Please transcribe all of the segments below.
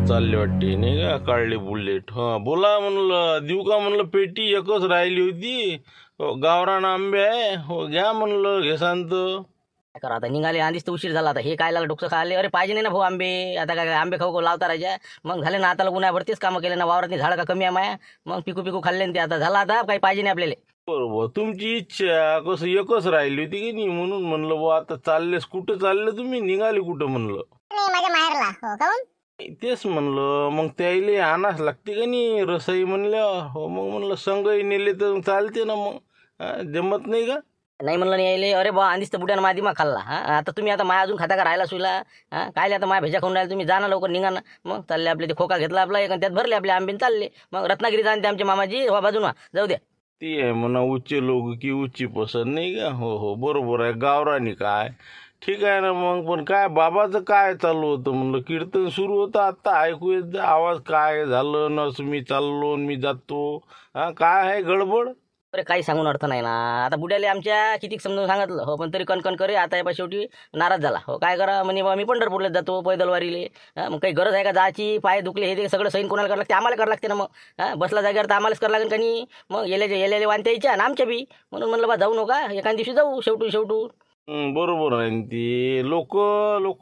चालले वाटते नाही का काढले बुलेट. हा बोला म्हणलं देऊ का म्हणलं पेटी एकच राहिली होती. गावरान आंबे आहे हो घ्या म्हणलं घे शांत. काय करा आता निघाले आधीच तर उशीर झाला. आता हे काय लागलं डोकं खाल्ले. अरे पाहिजे नाही ना भाऊ आंबे. आता काय आंबे खाऊ लावता राजा. मग झाले ना आता उन्हाभर तेच कामं केले ना वावरातनी झाड का कमी आहे माया. मग पिकू पिकू खाल्ले ते आता झाला. आता काही पाहिजे नाही आपल्याला. बरोबर तुमची इच्छा कसं एकच राहिली होती की नाही म्हणून म्हणलं बुवा आता चाललेस कुठं चालले तुम्ही निघाले कुठं म्हणलं. माझ्या माहेरला हो काऊन तेच म्हणलं मग त्याईले आणाच लागते का नाही रसई म्हणल्या. हो मग म्हणलं संगही नेले तर चालते ना मग. जमत नाही का. नाही म्हणलं नाही यायले. अरे बा आधीच तर बुड्यानं माझी मग खाल्ला. आता तुम्ही आता माया अजून खाता का राहिला सुईला. काय आता माया भेजा खाऊन राहिले तुम्ही. जा ना लवकर निघा ना. मग चालले आपले ते खोका घेतला आपला एक त्यात भरले आपले आंबे चालले. मग रत्नागिरीत आणते आमचे मामाजी वा बाजून जाऊ द्या. ती आहे म्हणा उच्च लोक की उच्ची पसंत नाही का. हो हो बरोबर आहे गावरानी काय ठीक आहे ना. मग पण काय बाबाचं काय चालू होतं म्हणलं कीर्तन सुरू होतं आता ऐकू येत आवाज काय झालं नस मी चाललो मी जातो. काय आहे गडबड. अरे काही सांगून अर्थ नाही ना. आता बुड्याले आमच्या किती समजून सांगितलं हो पण तरी कणकण करे. आता या शेवटी नाराज झाला. हो काय करा म्हणे बा मी पंढरपूरला जातो पैदलवारीले. मग काही गरज आहे का जायची. पाय दुखले हे ते सगळं सैन कोणाला करावं लागते आम्हाला करावं लागते ना. मग बसला जागेवर तर आम्हालाच करावं लागेल का नाही. मग येले वानत्या यायच्या ना आमच्या बी. म्हणून म्हणलं बा जाऊ नका एखाद्या दिवशी जाऊ शेवटू. बरोबर आहे ती लोक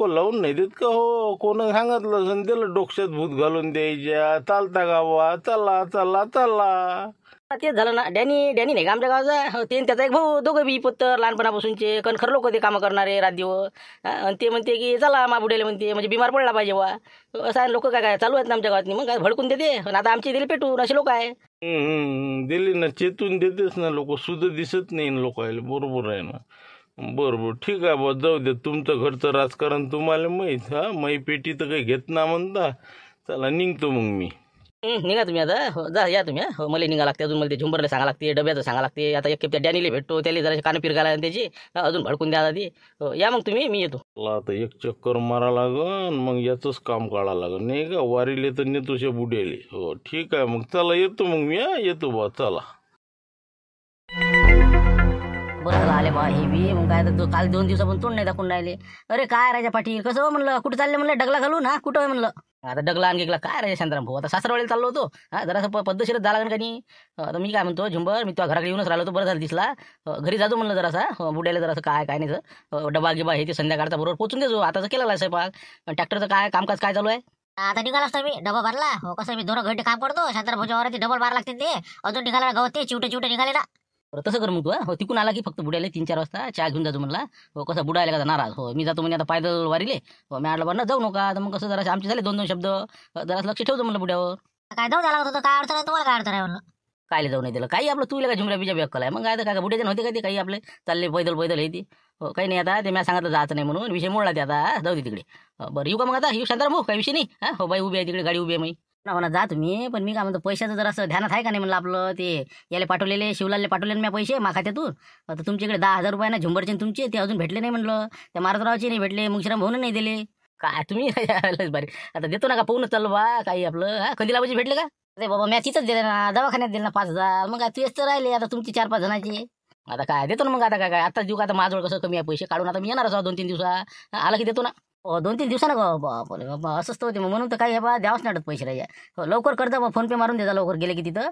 लावून नाही देत का हो. कोण सांगितलं संध्याला डोक्यात भूत घालून द्यायच्या चालता गावा चला चला चला. तेच झालं ना. डॅनी नाही का आमच्या गावाचा. ते त्याचा एक भाऊ दोघं बी पुत्र लहानपणापासूनचे कणखर लोक ते कामं करणारे रातदिवस. आणि ते म्हणते की चला मा बुड्याला म्हणते म्हणजे बिमार पडला पाहिजे वा. असं लोक काय चालू आहेत ना आमच्या गावात. मग काय भडकून देते. पण आता आमची दिली पेटून असे लोक आहे. दिली ना चेतून देतेच ना लोक सुद्धा दिसत नाही लोकायला. बरोबर आहे ना. बरोबर ठीक आहे बा जाऊ दे तुमचं घरचं राजकारण तुम्हाला माहीत. मै पेटी तर काही घेत ना म्हणता. चला निघतो मग मी. निघा तुम्ही आता. हो जा या तुम्ही. हो मला निघा लागते अजून. मला ते झुंबरला सांगा लागते डब्याचं सांगा लागते. आता एक त्या डॅनीला भेटतो त्याला जरा कानं पिरगायला त्याची अजून भडकून द्या ती. हो या मग तुम्ही मी येतो. आता एक चक्कर मारा लागन मग याचंच काम काढा लागन नाही का. वारीले तर नेतोशा बुड्याले. हो ठीक आहे मग चला येतो मग मी. येतो बा चला. बरं झालं आले बा हे बी. मग काय तर काल 2 दिवसापासून तोंड नाही दाखवून राहिले. अरे काय राजा पाटील कसं म्हणलं कुठं चालले म्हणलं डगला घालून. कुठं आहे म्हणलं. आता डगला आणि गिगला काय राजा शांताराम भाऊ. आता सासरवाडीला चाललो होतो. जरासं पद्धतशीरच जा लागेल का नाही. आता मी काय म्हणतो झुंबर मी तुझ्या घराकडे येऊनच राहिलो होतो. बरं झालं दिसला. घरी जातो म्हणलं जरासा बुड्याला जरासं काय नाही डबा गिबा हे ते संध्याकाळचा बरोबर पोचून देतो. आताच केलेला आहे स्वयंपाक. ट्रॅक्टरचं काय कामकाज काय चालू आहे. आता निघाला असता मी डबा भरला हो. कसं मी 2 घंटे काम करतो शांताराम भाऊच्या वरती डबल मारा लागते ते. अजून निघाला गवत ते चिवटे निघाले ना. तसं कर मग तू. हो तिकून आला की फक्त बुड्याला 3-4 वाजता चहा घेऊन जातो म्हणला. हो कसं बुडायला का नाराज. हो मी जातो म्हणजे आता पायदल वारीले. हो मी आडला बरं जाऊ नका. तर मग कसं जरा आमचे झाले 2-2 शब्द जरा लक्ष ठेवतो म्हणलं बुड्यावर. काय जाऊ द्यायला लागत होतं. काय अडचण आहे तुम्हाला. काय अडचण आहे म्हणलं. कायले जाऊ नाही दिलं काही आपलं तुला का झुमऱ्या बिजा बेक्कल आहे. मग काय तर काय बुड्याचे नव्हते का ते काही आपले चालले पैदल हे ती. हो काही नाही आता ते मी सांगितलं जायचं नाही म्हणून विषय मोडला ते आता जाऊ दे तिकडे. बरं येऊ का मग आता येऊ शांताराम भाऊ काही विषय नाही. हो बाई उभी आहे तिकडे गाडी उभी आहे मी. ना जा तुम्ही. पण मी काय म्हणतो पैशाचं जरा असं ध्यानात आहे का नाही म्हणलं आपलं ते याला पाठवलेले शिवलालले पाठवलेले मी पैसे मा खात्यातून. आता तुमच्याकडे 10,000 रुपये ना झुंबरचे तुमचे ते अजून भेटले नाही म्हणलं. त्या मारुतरावचे नाही भेटले. मुंगशीराम भाऊन नाही दिले. काय तुम्ही बरे आता देतो ना का पाहूनच चाललो बा काही आपलं. कंदिलाबाजी भेटले का. अरे बाबा मी तिथंच दिले ना दवाखान्यात दिले ना 5,000. मग काय तुझेच तर राहिले आता तुमची 4-5 जणांचे. आता काय देतो ना मग. आता काय आता देऊ का. आता माझ्याजवळ कसं कमी आहे पैसे काढून. आता मी येणारच 2-3 दिवसा आला की देतो ना. 2-3 दिवसानं बापरे बाबा असंच तर होते मग. म्हणून तर काही बा द्यावंच नाही पैसे राजा. हो लवकर करता बा फोन पे मारून द्या लवकर गेले की तिथं.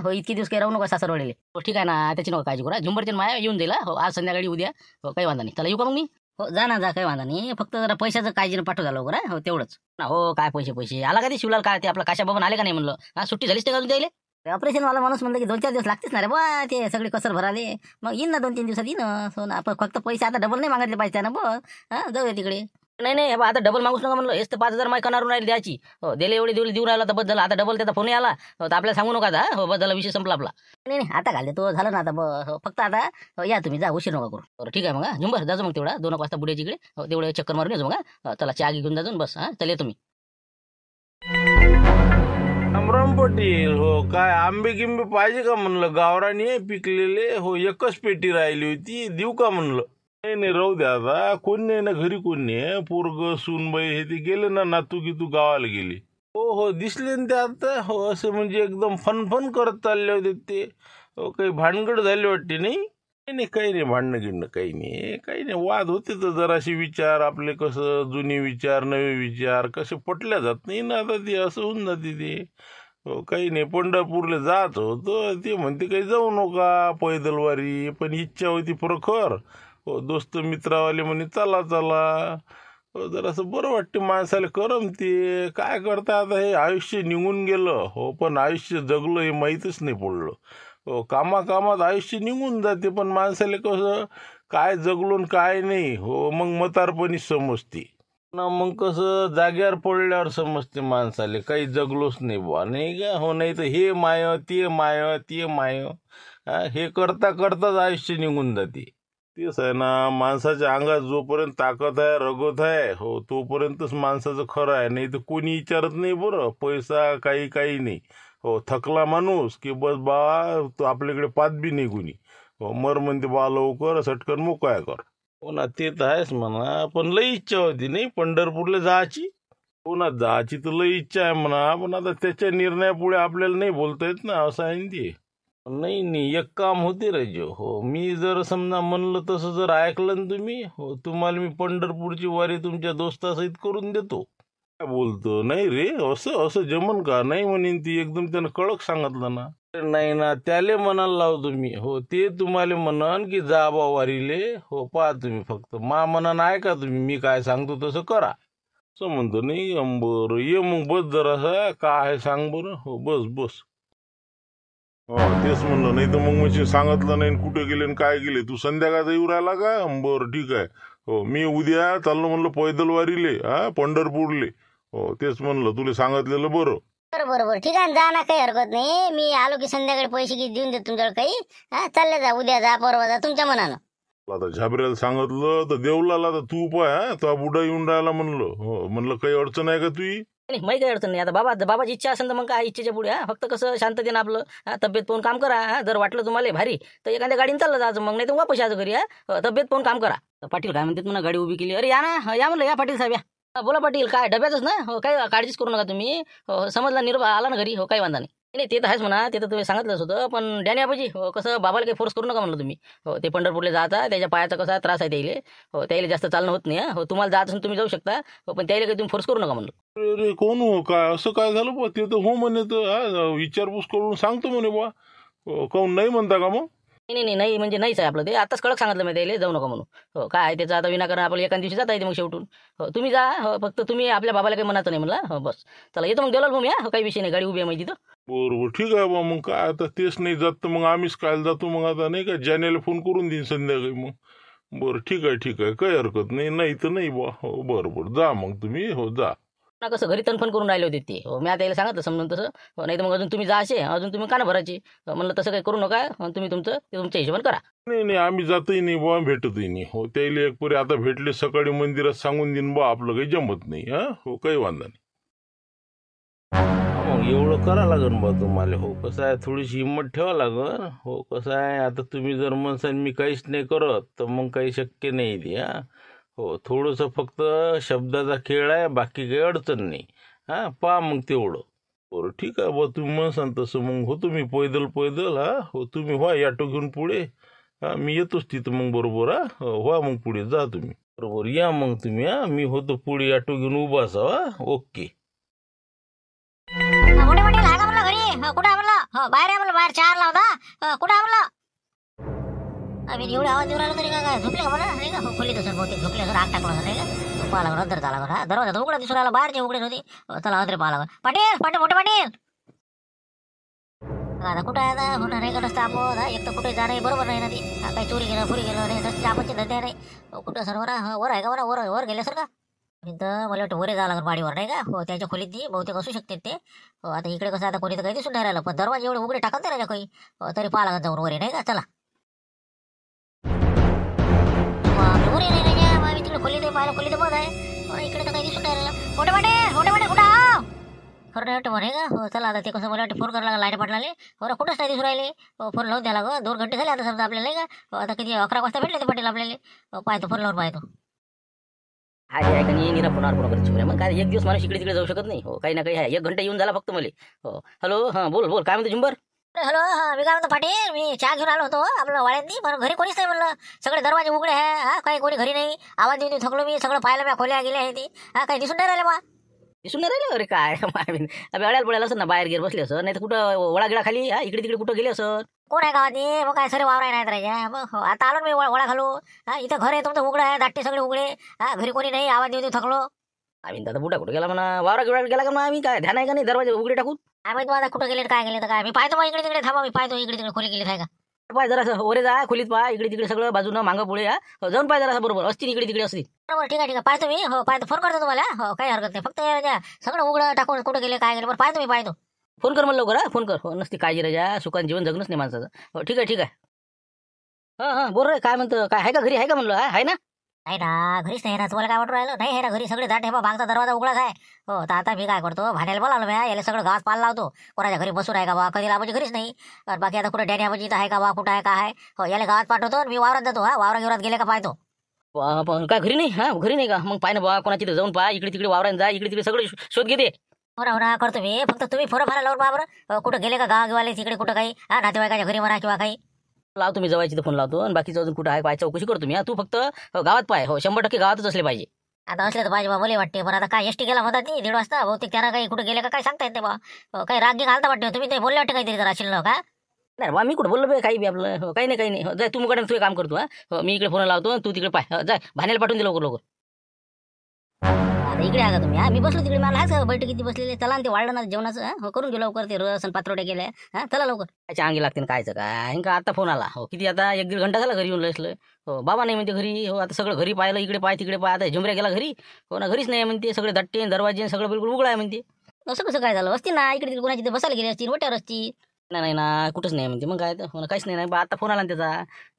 हो इतके दिवस काही राहू नका सासरवाडीले. हो ठीक आहे ना त्याची नका काळजी करा. झुंबरचे माया येऊन दिला. हो आज संध्याकाळी उद्या. हो काही वांधा नाही. चला येऊ का मग मी. हो जा ना जा काही वांधा नाही. फक्त जरा पैशाचं काळजीनं पाठव झालं लवकर. हो तेवढंच ना. हो काय पैसे आला का ते शिवलाल काय ते आपला काशा बाबा आले का नाही म्हणलं. सुट्टी झालीच ते का द्यायला. ऑपरेशनवाला माणूस म्हणलं की 2-4 दिवस लागतेच ना रे बा. ते सगळे कसर भराले मग येईन ना 2-3 दिवसात येईन. हो ना आपण फक्त पैसे आता डबल नाही मागितले पाहिजे ना बस. जाऊया तिकडे. नाही आता डबल मागूच नका म्हणलं. हेच तर 5,000 माय कणारून राहील द्यायची. हो दिले एवढे देऊ राहिला तर बस झाला. आता डबल त्याचा फोन आला हो तर आपल्याला सांगू नका आता. हो बस झाला विषय संपला आपला. नाही आता घाले तो झालं ना आता हो फक्त आता हो या तुम्ही जा उशीर नका करू. बरं ठीक आहे मग झुंबर जातो मग तेवढा 2 वाजता बुड्याची इकडे. हो तेवढे चक्कर मारून येतो मग. चला चहा घेऊन जातो बस. चल येतो मी. रामराम पाटील. हो काय आंबे गिंबे पाहिजे का म्हणलं. गावरानी पिकलेले. हो एकच पेटी राहिली होती देऊ का म्हणलं. नाही राहू द्या आता. कोण नाही ना घरी. कोण नाही. पोरग सूनबाई हे ते गेले ना नातू की तू गावाला गेले. हो दिसले ना ते आता. हो असे म्हणजे एकदम फन करत चालले होते ते. हो काही भानगड झाली वाटते नाही. नाही काही नाही, भांडणं गिणणं काही नाही वाद होते तर जराशी विचार आपले कसं जुने विचार नवे विचार कसे पटल्या जात नाही ना, आता ते असं होऊन जाते ते. हो काही नाही, पंढरपूरला जात होतो ते म्हणते काही जाऊ नका पैदलवारी, पण इच्छा होती प्रखर. हो दोस्त मित्रावाले म्हणे चला चला. हो जरासं बरं वाटते माणसाला करमते. काय करता आता, हे आयुष्य निघून गेलं हो, पण आयुष्य जगलं हे माहीतच नाही पडलं. हो कामात आयुष्य निघून जाते, पण माणसाला कसं काय जगलो न काय नाही हो मग म्हातारपणी समजते ना. मग कसं जाग्यावर पडल्यावर समजते माणसाले काही जगलोच नाही बुवा, नाही का. हो नाही तर हे माय ते माय हे करता करताच आयुष्य निघून जाते. तेच आहे ना, माणसाच्या अंगात जोपर्यंत ताकद आहे रगत आहे हो तोपर्यंतच माणसाचं खरं आहे. नाही तर कोणी विचारत नाही बरं, पैसा काही नाही. हो थकला माणूस की बस बा तो आपल्याकडे पात बी नाही कोणी. हो मर म्हणते बा लवकर सटकन मोकळ्या कर. हो ना ते तर आहेच म्हणा, पण लई इच्छा होती नाही पंढरपूरला जायची. हो ना जायची तर लई इच्छा आहे म्हणा, पण आता त्याच्या निर्णयापुढे आपल्याला नाही बोलता येत ना, असं आहे ना ते. नाही एक काम होते राजो. हो मी जर समजा म्हणलं तसं जर ऐकलं ना तुम्ही, हो तुम्हाला मी पंढरपूरची वारी तुमच्या दोस्तासहित करून देतो. काय बोलतो नाही रे, असं असं जमन का. नाही म्हणेन ती एकदम त्यानं कडक सांगितलं ना. नाही ना त्याले म्हणायला लावतो मी. हो ते तुम्हाला म्हणन की जा बा वारीले. हो पहा तुम्ही फक्त मा म्हणन ऐका तुम्ही, मी काय सांगतो तसं करा. असं म्हणतो नाही. बरं ये मग बस जरासा काय आहे सांग बरं. हो बस. हो तेच म्हणलं, नाही तर मग म्हणजे सांगितलं नाही कुठे गेले न काय गेले. तू संध्याकाळचा येऊ राहिला का. बरं ठीक आहे. हो मी उद्या चाललो म्हणलं पैदल वारीले पंढरपूरले. हो तेच म्हणलं तुला सांगितलेलं बरं. बरोबर ठीक आहे, जा ना, काही हरकत नाही. मी आलो की संध्याकाळी पैसे देऊन देतो तुमच्याकडे काही. चालले जा, उद्या जा परवा जा तुमच्या मनानं. आता झाबऱ्याला सांगितलं तर देवलाला तर तू पाय तो बुडा येऊन राहिला म्हणलं. हो म्हणलं काही अडचण आहे का तुझी. नाही माही काही अडचण नाही. आता बाबाची इच्छा असेल तर मग काय इच्छेच्या पुढे फक्त कसं शांततेनं आपलं तब्येत पाहून काम करा. जर वाटलं तुम्हाला भारी तर एखाद्या गाडीने चाललं जायचं, मग नाही तर वापस यायचं घरी. तब्येत पाहून काम करा. पाटील काय म्हणतात म्हणा गाडी उभी केली. अरे या ना, या म्हणलं, या पाटील साहेब या. बोला पाटील, काय डब्यातच ना. हो काही काळजीच करू नका तुम्ही. समजला निरोप आला ना घरी. हो काही वांधा नाही ते तर आहेच म्हणा, ते तर तुम्ही सांगितलंच होतं. पण डॅनी आबाजी हो कसं बाबाला काही फोर्स करू नका म्हणलं तुम्ही. हो ते पंढरपूरला जाता, त्याच्या पायाचा कसा त्रास आहे त्याला. हो त्याला जास्त चालणं होत नाही. हो तुम्हाला जायचं असून तुम्ही जाऊ शकता. हो पण त्याला काही तुम्ही फोर्स करू नका म्हणलं. अरे कोण हो काय असं काय झालं बा. ते तर हो म्हणे तर विचारपूस करून सांगतो म्हणे बा. काऊन नाही म्हणता का मग. नाही म्हणजे नाहीच आहे आपलं ते. आताच कडक सांगितलं मी त्याला जाऊ नका म्हणून. हो काय आहे त्याचं आता विनाकारण आपल्याला एका दिवशी जाता येते मग शेवटून. हो तुम्ही जा. हो फक्त तुम्ही आपल्या बाबाला काही म्हणायचं नाही म्हणला. हो बस चला येतो मग देवलाल भूमी. हो काही विषय नाही, गाडी उभी आहे माहिती तर. बरोबर ठीक आहे बा. मग काय आता तेच नाही जात तर मग आम्हीच काय जातो मग. आता नाही का जानेला फोन करून देईन संध्याकाळी मग. बरं ठीक आहे काही हरकत नाही तर नाही बा. हो बरोबर जा मग तुम्ही. हो जा ना. कसं घरी तणफण करून राहिले होते ते. हो मी आता याला सांगितलं समजून तसं. हो नाही तर मग अजून तुम्ही जा असे, अजून तुम्ही कानं भरायचे. म्हणलं तसं काही करू नका. तुम्ही तुमचं ते तुमच्या हिशोबाने करा. नाही आम्ही जातही नाही बा, भेटतही नाही. हो त्याला एक परी आता भेटले सकाळी मंदिरात सांगून देईन बा आपलं काही जमत नाही. हो काही वांधा नाही. मग एवढं करा लागन बा तुम्हाला. हो कसं आहे थोडीशी हिंमत ठेवा लागन. हो कसं आहे आता तुम्ही जर म्हणसान मी काहीच नाही करत तर मग काही शक्य नाही ते. हो थोडंसं फक्त शब्दाचा खेळ आहे, बाकी काही अडचण नाही. पहा मग तेवढं. बरं ठीक आहे बा तुम्ही म्हणसान तसं मग हो तुम्ही पैदल हो तुम्ही व्हा ऑटो घेऊन पुढे. मी येतोच तिथं मग बरोबर. व्हा मग पुढे जा तुम्ही बरोबर. या मग तुम्ही. मी होतो पुढे ऑटो घेऊन उभा असावा. ओके. मोठे मोठे लागा म्हणलं घरी. कुठं आहे म्हणलं. बाहेर आहे म्हणलं, बाहेर चहा होता. कुठं आहे म्हणलं. आम्ही एवढे आवाज देऊ राहिलो तरी काय झोपले का म्हणा. नाही का खोलीत असं बहुतेक झोपले असं राग टाकला असं नाही का. पाहा लागला अंदर झाला बरं. दरवाजा उघडा दिसू राहिला, बाहेरचे उघडेच होते. चला अंदर पाहा लागला. पाटील मोठे पाटील आता कुठं आहे आता. होणार नाही का रस्ता आपण. एक तर कुठे जाणं बरोबर नाही ना ती. काही चोरी गेलं फुरी गेलं नाही. रस्ते आपणचे धंदे नाही. कुठं सर वर आहे का बरं. वर गेले सर का. तर मला वाटतं वरे जावं लागेल वाडीवर नाही का. हो त्याच्या खोलीत ती बहुतेक असू शकते ते. हो आता इकडे कसं आता कोणी तर काही दिसून नाही राहिलं, पण दरवाजा एवढे उघडे टाकत नाही राहिला काही. तरी पाहा लागत जाऊन वरे नाही का. चला वरे नाही मी तिकडे खोलीत पाहिलं, खोलीत बंद आहे. इकडे तर काही दिसून नाही राहिलं. मोठे मोठे कुठं आहो खरं नाही वाटतं बरं का. हो चला आता ते कसं मला वाटतं फोन करायला लागला लाईट पाटलाले. बरं कुठंच नाही दिसून राहिले. फोन लावून द्यायला गं. 2 घंटे झाले आता समजा आपल्याला नाही का. आता किती 11 वाजता भेटले ते पाटील आपल्याला. पाहतो फोन लावून पाहतो. आहे का नाही निरा पुन्हा करायची. मग काय एक दिवस माणूस इकडे तिकडे जाऊ शकत नाही. हो काही ना काही आहे. 1 घंटा येऊन झाला फक्त मला. हो हॅलो बोल काय म्हणतो झुंबर. हॅलो मी काय म्हणतो पाटील, मी चहा घेऊन आलो होतो आपलं वाड्यांनी, पण घरी कोणीच नाही म्हणलं. सगळे दरवाजे उघडे आहे, हा काही कोणी घरी नाही. आवाज देऊन थकलो मी, सगळं पाहिलं मी, खोल्या गेले आहे ती, हा काही दिसून नाही राहिले बा. दिसून नाही राहिलं अरे काय वेळाला पडायला असं ना, बाहेर गेर बसले असं, नाही तर कुठं वळा गिळा खाली हा इकडे तिकडे कुठं गेले असं. कोण आहे गावात? मग काय सरे वावरा नाही राहायच्या. मग आता आलो मी वळा घालू. हा इथं घर आहे तुमचं उघडं आहे, दाट्टे सगळे उघडे. हा घरी कोणी नाही, आवाज देऊन थकलो. आम्ही दादा बुटा कुठे गेला म्हणा, वावरा गिवरा गेला का म्हणा, आम्ही काय ध्यान आहे का नाही दरवाजे उघडे टाकून. आम्ही तुम्हाला कुठं गेले काय गेले तर काय, मी पाहतो मग इकडे तिकडे. थांबा मी पाहतो इकडे तिकडे खोली गेली काय का. पाय जरा ओरे जा खोलीत पहा, इकडे तिकडे सगळं बाजूनं मागं पुढे हा जाऊन पाय जरा बरोबर असतील इकडे तिकडे असतील. बरोबर ठीक आहे ठीक आहे, पाहतो मी. हो पाहतो, फोन करतो तुम्हाला. हो काही हरकत नाही. फक्त सगळं उघडं टाकून कुठं गेले काय गेले बरं पाहतो मी, पाहतो. फोन कर मला लवकर हा, फोन कर. हो नसती काळजी राजा, सुखान जीवन जगणंच नाही माणसाचं. हो ठीक आहे ठीक आहे. हां बोल रे, काय म्हणतं, काय आहे का घरी, आहे का म्हणलं, आहे ना. नाही ना घरीच नाही ना, तुम्हाला काय वाटू राहिलं? नाही आहे ना घरी, सगळे दाट आहे बा, मागचा दरवाजा उघडाच आहे. हो तर आता मी काय करतो, भाड्याला बोलावलं मी, याला सगळं गावात पाल लावतो. कोणाच्या घरी बसून आहे का बा, कधी लावायची घरीच नाही. तर बाकी आता कुठे डॅनी आबाजी इथं आहे का बा, कुठं आहे का आहे. हो याला गावात पाठवतो आणि मी वावरात जातो. हा वावरा गिवरात गेले का पाहतो. पण काय घरी नाही, हा घरी नाही का, मग पाय ना बा, कोणाची इथं जाऊन पहा, इकडे तिकडे वावरान जा, इकडे तिकडे सगळे शोध घेते. हो ना करतो मी. फक्त तुम्ही फोन फारा लावून पहा बरं, कुठं गेले का गावा गिवाले तिकडे कुठं काही, हा नातेवाईकाच्या घरी म्हणा किंवा काही. लावतो मी जवायची तर फोन लावतो, आणि बाकीचं अजून कुठं आहे पाय चौकशी करतो मी. तू फक्त गावात पाय, हो 100% गावातच असले पाहिजे. आता असले तर पाहिजे बा, मला वाटते. पण आता काय एसटी गेला म्हणतात ती 1:30 वाजता, बहुतेक त्यांना काही कुठे गेले का काय सांगता येते बा. काही राग घालता वाटते तुम्ही, ते बोलले वाटते काहीतरी जरा असेल ना का. नाही बा, मी कुठं बोललो बे काही बी आपलं, हो काही नाही काही नाही. जाय तू मुकाट्यानं तुझे काम करतो हा. हो मी इकडे फोन लावतो, तू तिकडे पाय, जाय भाण्याला पाठवून दे लवकर लवकर. आता इकडे आला तुम्ही, हा मी बसलो तिकडे, मला हाच बैठकीत बसलेले. चला ते वाढलं ना जेवणाचं, हो करून घेऊ लवकर. ते रस आणि पात्रोट्या गेल्या, हा चला लवकर. त्याच्या अंगी लागते कायचं काय का. आता फोन आला, हो किती आता 1-1.5 घंटा झाला घरी येऊन लसलं. हो बाबा नाही म्हणते घरी. हो आता सगळं घरी पाहिलं, इकडे पाय तिकडे पाय, आता झुमऱ्या गेला घरी. हो ना घरीच नाही म्हणते, सगळे दट्टे दरवाजे सगळं बिलकुल उघडा आहे म्हणते. असं कसं काय झालं असते ना, इकडे कोणाची ते बसायला गेली असतील, वट्यावर असतील. नाही ना कुठंच नाही म्हणते, मग काय तर हो ना काहीच नाही बा. आता फोन आला ना त्याचा.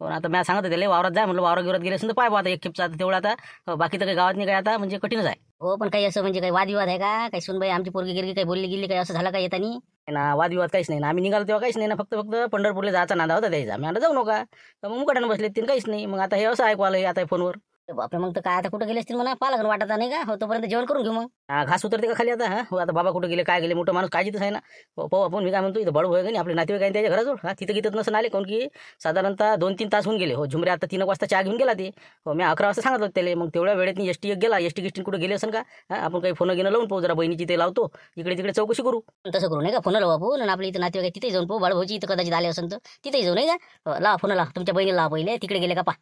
हो आता मी सांगत त्याला वावरात जाय म्हणलं, वावरा गिवरात गेले असेल तर पाय बा आता एक खेपचा तेवढा आता. बाकी तर काही गावात नाही काय आता, म्हणजे कठीणच आहे. हो पण काही असं म्हणजे काही वादविवाद आहे का, काही सुनबाई आमची पोरगी गिरगी काही बोलली गेली काही असं झालं का येतानी ना. वादविवाद काहीच नाही ना, आम्ही निघालो तेव्हा काहीच नाही ना, फक्त पंढरपूरला जायचा नादा होता द्यायचा. आम्ही आता जाऊ नका, तर मग मुकाट्यानं बसले तीन काहीच नाही. मग आता हे असं ऐकू आलं आता फोनवर. बापरे, मग तर काय आता कुठं गेले असतील म्हणा, पाला वाटत नाही का. हो तोपर्यंत जेवण करून घेऊ मग. घास उतरते का खाली आता. हा हो आता बाबा कुठे गेले काय गेले, मोठं माणूस काळजीच आहे ना. पाहू आपण. मी काय म्हणतो, इथं बडू आहे का नाही आपले नातेवाईक आहे त्याच्या घराजवळ, हा तिथं घेतच नसून आले, काऊन की साधारणतः 2-3 तास होऊन गेले. हो झुमरे आता 3 वाजता चहा घेऊन गेला ते. हो मी 11 वाजता सांगितलं त्याला. मग तेवढ्या वेळेत एसटी गेला, एसटी गिस्टी कुठे गेले असेल का. हा आपण काही फोन घेणं लावून पाहू, जरा बहिणीची ते लावतो, इकडे तिकडे चौकशी करू. तसं करू नाही का, फोन लावू आपण. आणि आपल्या इथं नातेवाईक तिथे जाऊन पाहू, बाळभाऊची इथं कदाचित आले असेल तर तिथे जाऊ नाही का. लावा फोन, लावा तुमच्या बहिणीला लावा पहिले, तिकडे गेले का पा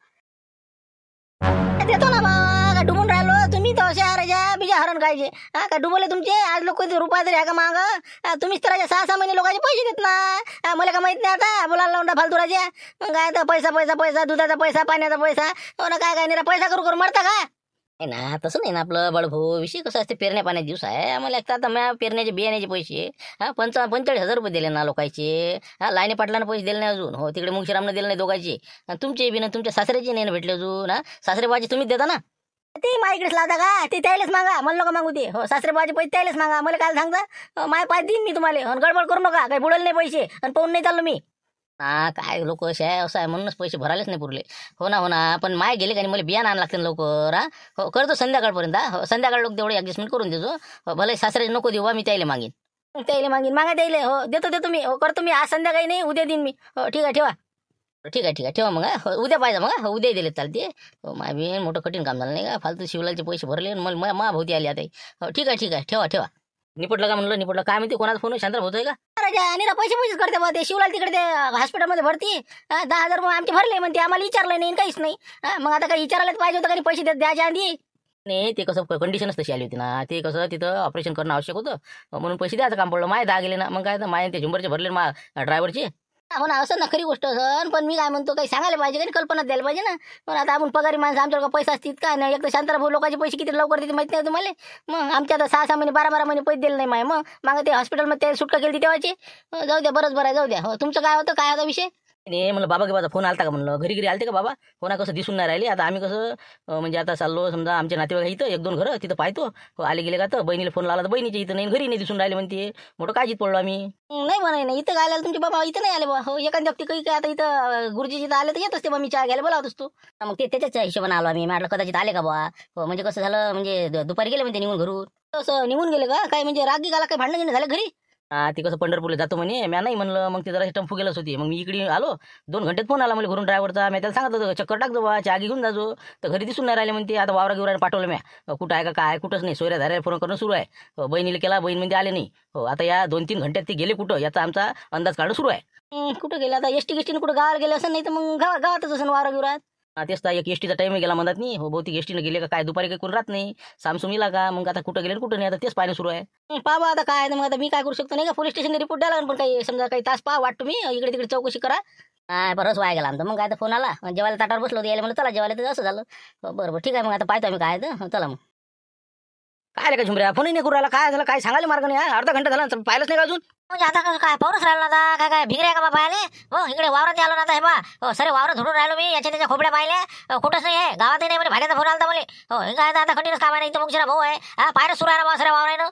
देतो ना बा. डुबून राहिलो तुम्ही तर असे राजा बिजा हरण खायचे. हा का डुबले तुमचे आज लोक रुपया तरी आहे का माग. तुम्हीच तर राजा 6-6 महिने लोकांचे पैसे देत ना. मला का माहित नाही आता बोलायला लावून फालतू राजा. मग काय तर पैसा पैसा पैसा, दुधाचा पैसा, पाण्याचा पैसा. हो ना काय काय नाही पैसा करू करू मरता का. नाही ना तसं नाही ना आपलं बळभाऊ. विषय कसं असते, पेरण्या पाण्याचे दिवस आहे. आम्हाला एक तर आता मी पेरण्याचे बियाण्याचे पैसे 45,000 रुपये दिले ना लोकांचे. हा लाईने पाटलांना पैसे दिले नाही अजून. हो तिकडे मुंगशीरामनं दिले नाही दोघांचे. तुमचे बी ना तुमच्या सासऱ्याचे नाही भेटले अजून. हा सासरे बाजी तुम्हीच देता ना. ते माझ्याकडेच लावता का, ते त्यालाच मागा, मला नका मागू ते. हो सासरे बाजी पैसे त्यालाच मागा, मला काय सांगता. माय पाय देईन मी तुम्हाला. गडबड करू नका, काही बुडेल नाही पैसे आणि पाहून नाही चाललो मी. हा काय लोक असे आहे, असं आहे म्हणूनच पैसे भरायलाच नाही पुरले. हो ना पण माय गेले का नाही, मला बियाणं आणायला लागते ना लवकर. हा हो करतो संध्याकाळपर्यंत. हो संध्याकाळ लोक तेवढे ॲडजस्टमेंट करून देतो. हो भले सासरे नको देऊ, मी त्याला मागीन मागा त्याला. हो देतो मी. हो करतो मी आज संध्याकाळी नाही, उद्या देईन मी. हो ठीक आहे ठेवा. ठीक आहे ठेवा मग. हो उद्या पाहिजे मग. हो उद्या दिले चालते. हो माय बी मोठं कठीण काम झालं नाही का, फालतू शिवलाचे पैसे भरले मला मा भोवती आली आता. हो ठीक आहे ठेवा. निपटलं का म्हणलं, निपटलं काय म्हणते, कोणाचा फोन शांत होतोय का. आणि पैसे करते बा ते शिवलाल तिकडे ते हॉस्पिटलमध्ये भरती. 10,000 आमचे भरले म्हणते, आम्हाला विचारलं नाही काहीच नाही. मग आता काही विचारायलाच पाहिजे होतं, काही पैसे द्यायच्या आधी. नाही ते कसं कंडिशनच तशी आली होती ना. ते कसं तिथं ऑपरेशन करणं आवश्यक होतं, म्हणून पैसे द्यायचं काम पडलं. माय 10 गेले ना. मग काय तर माय ते झुंबरचे भरले मा ड्रायव्हरचे. हो ना असं ना खरी गोष्ट असं. पण मी काय म्हणतो, काही सांगायला पाहिजे काही कल्पना द्यायला पाहिजे ना. पण आता आपण पगारी माणसं, आमच्याकडे पैसा असतील काय नाही. एक तर शांताराभाऊ लोकांचे पैसे किती लवकर देते माहिती नाही तुम्हाला. मग आमच्या आता 6-6 महिने 12-12 महिने पैसे दिले नाही माय. मग ते हॉस्पिटलमध्ये सुटका केली तेव्हाची. जाऊ द्या बरंच बरं आहे, जाऊ द्या. हो तुमचं काय होतं, काय होता विषय. नाही म्हणलं बाबा बाबाचा फोन आलता का म्हणलं, घरी आलते का बाबा. हो ना कसं दिसून नाही राहिले. आता आम्ही कसं म्हणजे आता चाललो समजा आमचे नातेवाईक इथं 1-2 घरं तिथं पाहतो. हो आले गेले का, तर बहिणीला फोन लावला तर बहिणीच्या इथं नाही, घरी नाही दिसून राहिले म्हणते. मोठं काळजीत पडलो आम्ही. नाही म्हणा नाही इथं काय आलं तुमचे बाबा, इथं नाही आले बा. हो एखाद्या व्यक्ती काही काय आता इथं गुरुजी इथं आले तर येत असते बा, मी चहा घ्यायला बोलावत असतो. मग ते त्याच्याच हिशोबाने आलो आम्ही. म्हटलं कदाचित आले का बा. हो म्हणजे कसं झालं, म्हणजे दुपारी गेले म्हणते निघून घरून. असं निघून गेले का काय, म्हणजे रागी गाला काही भांडणं झालं घरी. ती कसं पंढरपूरला जातो म्हणे मी नाही म्हणलं मग ते जरा टंफू गेलंच होती मग मी इकडे आलो 2 घंटेत फोन आला मला घरून ड्रायव्हरचा मी त्याला सांगितलं होतं चक्कर टाकतो बा चहा घेऊन जाजो तर घरी दिसून नाही राहिले म्हणते आता वावरा गिवराने पाठवलं मी कुठं आहे का काय कुठंच नाही सोयऱ्या धाऱ्या फोन करणं सुरू आहे बहिणीला केला बहीण म्हणजे आले नाही आता या 2-3 घंट्यात ते गेले कुठं याचा आमचा अंदाज काढणं सुरू आहे कुठं गेले आता एसटी गिष्टीने कुठं गावाला गेले असं नाही तर मग गावातच असं वावरा गिवरात तेच तर एक एसटीचा टाईम गेला म्हणत नाही बहुतेक एसटीनं गेले का काय दुपारी काही कोण राहत नाही सामसुमीला का मग आता कुठं गेले कुठं नाही आता तेच पाहिलं सुरू आहे पाहा आता काय मग आता मी काय करू शकतो नाही का पोलीस स्टेशनला रिपोर्ट द्यायला पण काही समजा काही तास पहा वाटतो मी इकडे तिकडे चौकशी करा बरंच वाया गेला आमचं मग काय तर फोन आला जेवायला ताटावर बसलो यायला म्हणलं चला जेवायला तर असं झालं बरं ठीक आहे मग आता पाहतो आम्ही काय तर चला मग काय रे का झुमऱ्या फोनही नाही करू राहिला काय झालं काय सांगायला मार्ग नाही अर्धा घंटा झाला पाहिलंच नाही का अजून म्हणजे आता काय पाहूनच राहिलो ना आता काय भिगरे का बाबा आले हो इकडे वावरात आलो ना आता हे बा सरे वावरात धुडून राहिलो मी याच्या त्याच्या खोपड्या पाहिल्या कुठंच नाही आहे गावातही नाही म्हणजे भाड्याचा फोन आला मला हो हे काय आता कंटिन्यूस काम नाही इथं मग भाऊ आहे पायरच सुरू आहे बा सरे वावरानं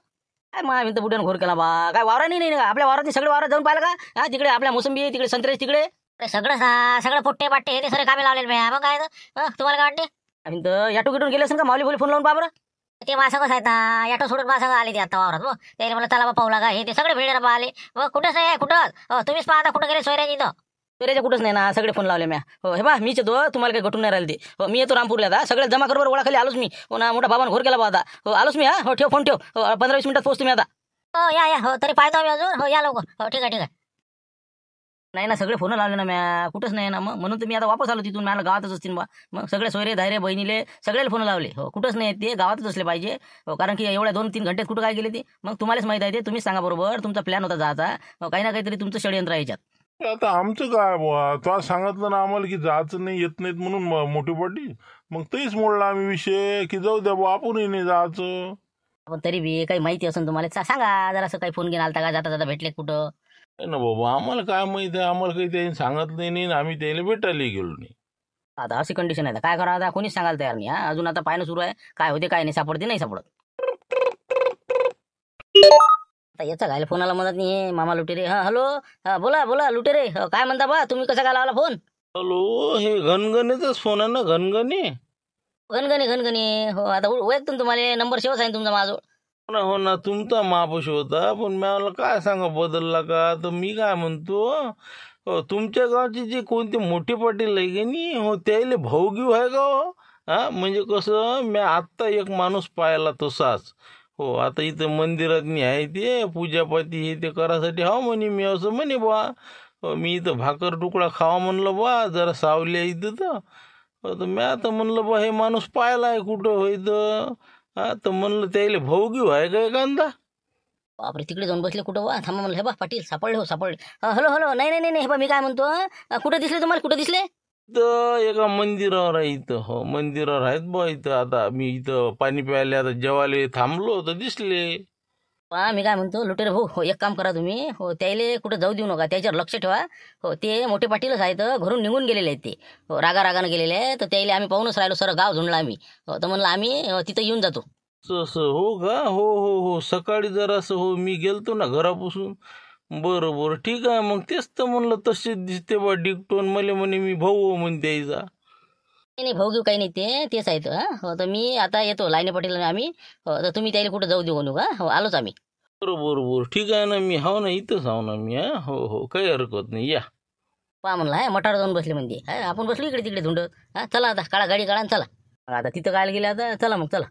काय मग तर बुड्यानं घोर केला बा काय वावरा नाही का आपल्या वावरात सगळे वावरात जाऊन पाहिलं का तिकडे आपल्या मोसंबी तिकडे संत्रे तिकडे सगळं पुट्टे पाट्टे हे ते सगळे कामे लावलेले मी मग काय तुम्हाला काय वाटते आम्ही तर याटो गिटून गेले असेल का माऊली बोली फोन लावून बाबर ते मासंगच आहेत ना याटो सोडून मासंग आले ते आता वावरात मग त्याला मला चला पाहू का हे ते सगळे भेटेल बा आले मग कुठंच नाही आहे कुठं तुम्हीच पाहता कुठं गेले सोयऱ्याची इथं सोयऱ्याच्या कुठंच नाही ना सगळे फोन लावले म्या हो हे बा मीच येतो तुम्हाला काही घटून नाही राहिले ते हो मी येतो रामपूरला आता सगळे जमा करोबर ओळखाली आलोच मी हो ना मोठा बाबांना घोर केला बा आता हो आलोच मी हो ठेव फोन ठेव 15-20 मिनिटात पोहोचतो मी आता हो या हो तरी पाहतो मी अजून हो या लवकर हो ठीक आहे नाही ना सगळे फोन लावले ना म्या कुठंच नाही ना मग म्हणून तुम्ही आता वापस आलो तिथून मला गावातच असतील बा मग सगळे सोयरे धायरे बहिणीले सगळ्याला फोन लावले हो कुठंच नाही ते गावातच असले पाहिजे हो कारण की एवढ्या 2-3 घंट्यात कुठं काय गेले ते मग तुम्हालाच माहिती आहे ते तुम्हीच सांगा बरोबर तुमचा प्लॅन होता जायचा काही ना काहीतरी तुमचं षडयंत्र आहे याच्यात आता आमचं काय बुवा तो सांगितलं ना आम्हाला की जायचं नाही येत नाहीत म्हणून मोठी पडली मग तेच मोडला आम्ही विषय की जाऊ द्या बुवा आपणही नाही जायचं पण तरी बी काही माहिती असेल तुम्हाला सांगा जरा असं काही फोन घेऊन आलता का जाता जाता भेटले कुठं ना बाबा आम्हाला काय माहिती आहे आम्हाला काही त्यांनी सांगितलं नाही आम्ही त्याला भेटायला गेलो नाही आता अशी कंडिशन आहे काय करा आता कोणीच सांगायला तयार नाही अजून आता पाहणं सुरू आहे काय होते काय नाही सापडते नाही सापडत आता याचा घायला फोन आला म्हणत नाही मामा लुटेरे हॅलो बोला बोला लुटेरे काय म्हणता बा तुम्ही कसा काय लावला फोन हॅलो हे घनगणीचाच फोन आहे ना घनगणी घनगणी हो आता ओळखतो तुम्हाला नंबर शेवच आहे तुमचा माझं हो ना तुमचा मापश होता पण मला काय सांगा बदलला का तर मी काय म्हणतो तुमच्या गावची जी कोणती मोठी पाटील आहे की नाही हो त्याला भाऊगीव आहे का हो म्हणजे कसं मी आत्ता एक माणूस पाहिला तसाच हो आता इथं मंदिरात नाही आहे ते पूजापाती हे ते करासाठी हा म्हणे मी असं म्हणे बा मी इथं भाकर तुकडा खावा म्हणलं बा जरा सावली आहे इथं तर मी आता म्हणलं बा हे माणूस पाहिला आहे कुठं हो इथं तर म्हणलं त्याला भाऊगीव आहे का एखादा बापरे तिकडे जाऊन बसले कुठं वा थांबा म्हणलं हे बा पाटील सापडले हो सापडले हॅलो हॅलो नाही हे बा मी काय म्हणतो कुठं दिसले तुम्हाला कुठं दिसले तर एका मंदिरावर आहे इथं हो मंदिरावर आहेत बा इथं आता मी इथं पाणी प्यायला आता जेवायला थांबलो तर दिसले मी काय म्हणतो लुटेरे भाऊ हो एक काम करा तुम्ही हो त्याला कुठं जाऊ देऊ नका त्याच्यावर लक्ष ठेवा हो ते मोठे पाटीलच आहेत घरून निघून गेलेले आहेत ते हो रागानं गेलेले आहेत तर त्याला आम्ही पाहूनच राहिलो सर गाव झुंडला आम्ही हो तर म्हणलं आम्ही तिथं येऊन जातो असं हो का हो हो हो सकाळी जरासं हो मी गेलतो ना घरापासून बरं ठीक आहे मग तेच तर म्हणलं तसेच दिसते बा डिकटोन मला म्हणे मी भाऊ म्हणते यायचा नाही भाऊ घेऊ काही नाही तेच आहेत हो तर मी आता येतो लाईने पाटील आम्ही हो तर तुम्ही त्याला कुठं जाऊ देऊ नका हो आलोच आम्ही बरोबर ठीक आहे ना मी हो ना इथंच आहो ना मी हो काही हरकत नाही या पहा म्हणलं मठावर जाऊन बसले म्हणजे आपण बसलो इकडे तिकडे धुंडत चला आता काळा गाडी काढा चला आता तिथं काय गेले आता चला मग चला